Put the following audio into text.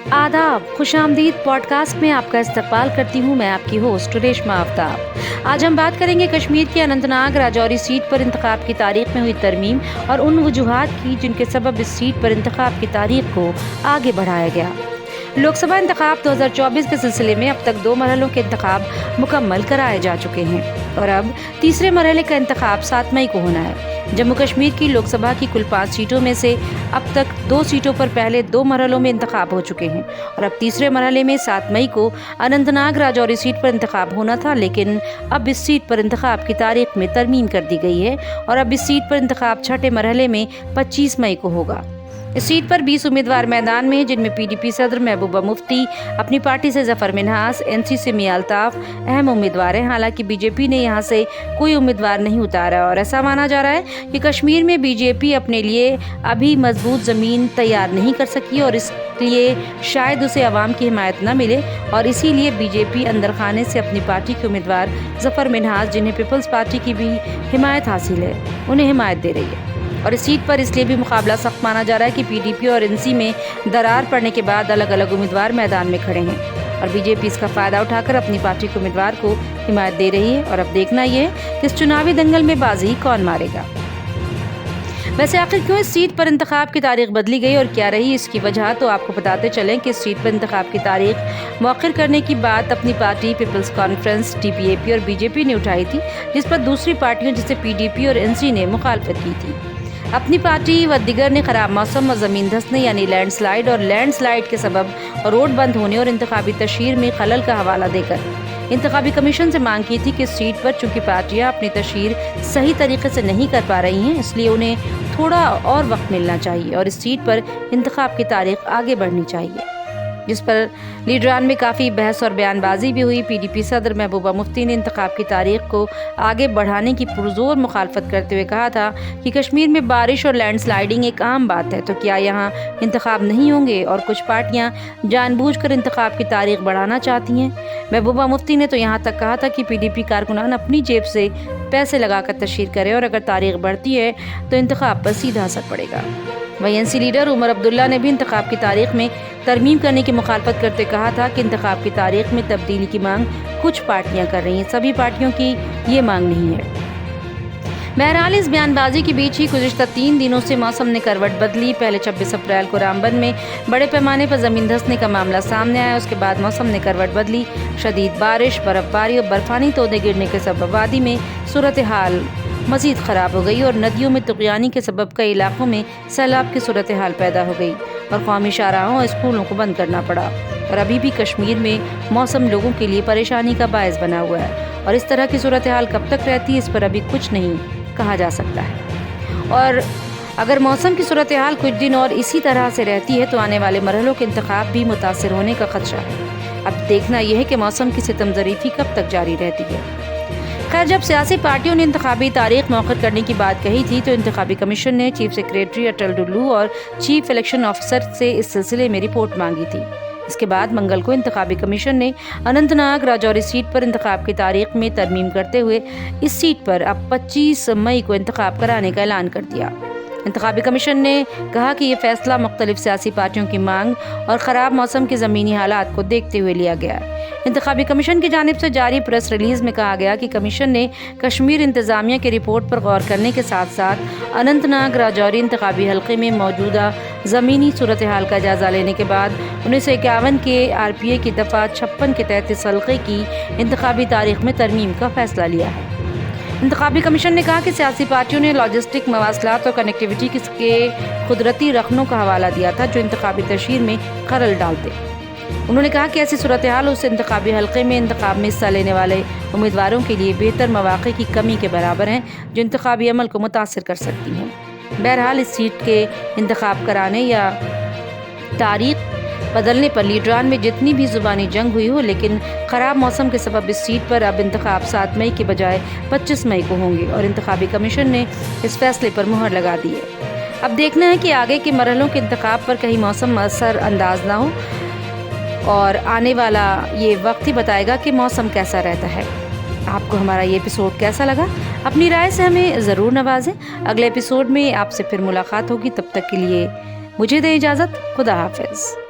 आदाब, खुशामदीद पॉडकास्ट में आपका इस्तकबाल करती हूँ मैं आपकी होस्ट रेशमा आफ्ताब। आज हम बात करेंगे कश्मीर की अनंतनाग राजौरी सीट पर इंतखाब की तारीख में हुई तरमीम और उन वजूहात की जिनके सबब इस सीट पर इंतखाब की तारीख को आगे बढ़ाया गया। लोकसभा इंतखाब 2024 के सिलसिले में अब तक 2 मरहलों के इंतखाब मुकम्मल कराए जा चुके हैं और अब तीसरे मरहले का इंतखाब 7 मई को होना है। जम्मू कश्मीर की लोकसभा की कुल 5 सीटों में से अब तक 2 सीटों पर पहले 2 मरहलों में इंतखाब हो चुके हैं और अब तीसरे मरहले में 7 मई को अनंतनाग राजौरी सीट पर इंतखाब होना था, लेकिन अब इस सीट पर इंतखाब की तारीख में तरमीम कर दी गई है और अब इस सीट पर इंतखाब छठे मरहले में 25 मई को होगा। इस सीट पर 20 उम्मीदवार मैदान में हैं, जिनमें पीडीपी सदर महबूबा मुफ्ती अपनी पार्टी से जफर मिन्हास, एनसी से मियां अल्ताफ अहम उम्मीदवार हैं। हालांकि बीजेपी ने यहां से कोई उम्मीदवार नहीं उतारा और ऐसा माना जा रहा है कि कश्मीर में बीजेपी अपने लिए अभी मजबूत ज़मीन तैयार नहीं कर सकी और इसलिए शायद उसे आवाम की हिमायत न मिले और इसीलिए बीजेपी अंदर खाने से अपनी पार्टी के उम्मीदवार जफर मिन्हास, जिन्हें पीपल्स पार्टी की भी हिमायत हासिल है, उन्हें हिमायत दे रही है। और इस सीट पर इसलिए भी मुकाबला सख्त माना जा रहा है कि पीडीपी और एनसी में दरार पड़ने के बाद अलग अलग उम्मीदवार मैदान में खड़े हैं और बीजेपी इसका फ़ायदा उठाकर अपनी पार्टी के उम्मीदवार को हिमायत दे रही है। और अब देखना यह है कि इस चुनावी दंगल में बाजी कौन मारेगा। वैसे आखिर क्यों इस सीट पर इंतखाब की तारीख बदली गई और क्या रही इसकी वजह, तो आपको बताते चलें कि इस सीट पर इंतखाब की तारीख मौखर करने की बात अपनी पार्टी पीपल्स कॉन्फ्रेंस टीपीएपी और बीजेपी ने उठाई थी, जिस पर दूसरी पार्टियों जैसे पीडीपी और एनसी ने मुखालफत की थी। अपनी पार्टी व दिगर ने खराब मौसम और ज़मीन धंसने यानी लैंडस्लाइड के सबब रोड बंद होने और इंतखाबी तशहीर में खलल का हवाला देकर इंतखाबी कमीशन से मांग की थी कि इस सीट पर चूंकि पार्टियां अपनी तशहीर सही तरीके से नहीं कर पा रही हैं, इसलिए उन्हें थोड़ा और वक्त मिलना चाहिए और इस सीट पर इंतखाब की तारीख आगे बढ़नी चाहिए, जिस पर लीडरान में काफ़ी बहस और बयानबाजी भी हुई। पीडीपी सदर महबूबा मुफ्ती ने इंतखाब की तारीख को आगे बढ़ाने की पुरजोर मुखालफत करते हुए कहा था कि कश्मीर में बारिश और लैंडस्लाइडिंग एक आम बात है, तो क्या यहाँ इंतखाब नहीं होंगे और कुछ पार्टियाँ जानबूझकर इंतखाब की तारीख बढ़ाना चाहती हैं। महबूबा मुफ्ती ने तो यहाँ तक कहा था कि पीडीपी कारकुनान अपनी जेब से पैसे लगाकर तशहीर करें और अगर तारीख बढ़ती है तो इंतखाब पर सीधा असर पड़ेगा। वहीं एनसी लीडर उमर अब्दुल्ला ने भी इंतखाब की तारीख में तरमीम करने की मुखालफत करते कहा था कि इंतखाब की तारीख में तब्दीली की मांग कुछ पार्टियां कर रही हैं, सभी पार्टियों की ये मांग नहीं है। बहरहाल इस बयानबाजी के बीच ही गुज़िश्ता 3 दिनों से मौसम ने करवट बदली। पहले 26 अप्रैल को रामबन में बड़े पैमाने पर ज़मीन धंसने का मामला सामने आया, उसके बाद मौसम ने करवट बदली। शदीद बारिश, बर्फबारी और बर्फानी तोदे गिरने के सबब वादी में सूरत हाल मज़ीद ख़राब हो गई और नदियों में तुग़यानी के सबब कई इलाकों में सैलाब की सूरत हाल पैदा हो गई और कौमी शाहराहों और स्कूलों को बंद करना पड़ा। और अभी भी कश्मीर में मौसम लोगों के लिए परेशानी का बायस बना हुआ है और इस तरह की सूरत हाल कब तक रहती है इस पर अभी कुछ नहीं कहा जा सकता है। और अगर मौसम की सूरत हाल कुछ दिन और इसी तरह से रहती है तो आने वाले मरहलों के इंतखाब भी मुतासिर होने का खदशा है। अब देखना यह है कि मौसम की सितमज़रीफ़ी कब तक जारी रहती है। खैर, जब सियासी पार्टियों ने इंतखाबी तारीख मौखर करने की बात कही थी तो इंतखाबी कमीशन ने चीफ सेक्रेटरी अटल डुल्लू और चीफ इलेक्शन ऑफिसर से इस सिलसिले में रिपोर्ट मांगी थी। इसके बाद मंगल को इंतखाबी कमीशन ने अनंतनाग राजौरी सीट पर इंतखाब की तारीख में तरमीम करते हुए इस सीट पर अब 25 मई को इंतखाब कराने का ऐलान कर दिया। इंतखाबी कमीशन ने कहा कि ये फैसला मुख्तलिफ सियासी पार्टियों की मांग और ख़राब मौसम के ज़मीनी हालात को देखते हुए लिया गया। इंतखाबी कमीशन की जानिब से जारी प्रेस रिलीज़ में कहा गया कि कमीशन ने कश्मीर इंतज़ामिया की रिपोर्ट पर गौर करने के साथ साथ अनंतनाग राजौरी इंतखाबी हल्के में मौजूदा ज़मीनी सूरत हाल का जायज़ा लेने के बाद 1951 के RPA की दफ़ा 56 के तहत इस हल्के की इंतखाबी तारीख में तरमीम का फ़ैसला लिया है। इंतखाबी कमीशन ने कहा कि सियासी पार्टियों ने लॉजिस्टिक मवासलात और कनेक्टिविटी के कुदरती रखनों का हवाला दिया था जो इंतखाबी तशहीर में खलल डालते। उन्होंने कहा कि ऐसी सूरत हाल उस इंतखाबी हल्के में इंतखाब में हिस्सा लेने वाले उम्मीदवारों के लिए बेहतर मौक़े की कमी के बराबर हैं जो इंतखाबी अमल को मुतासिर कर सकती हैं। बहरहाल इस सीट के इंतखाब कराने या तारीख बदलने पर लीडरान में जितनी भी ज़ुबानी जंग हुई हो, लेकिन ख़राब मौसम के सबब इस सीट पर अब इंतखाब 7 मई के बजाय 25 मई को होंगे और इंतखाबी कमीशन ने इस फैसले पर मुहर लगा दी है। अब देखना है कि आगे के मरहलों के इंतखाब पर कहीं मौसम असर अंदाज ना हो और आने वाला ये वक्त ही बताएगा कि मौसम कैसा रहता है। आपको हमारा ये एपिसोड कैसा लगा? अपनी राय से हमें ज़रूर नवाजें। अगले एपिसोड में आपसे फिर मुलाकात होगी, तब तक के लिए मुझे दें इजाज़त। खुदा हाफिज़।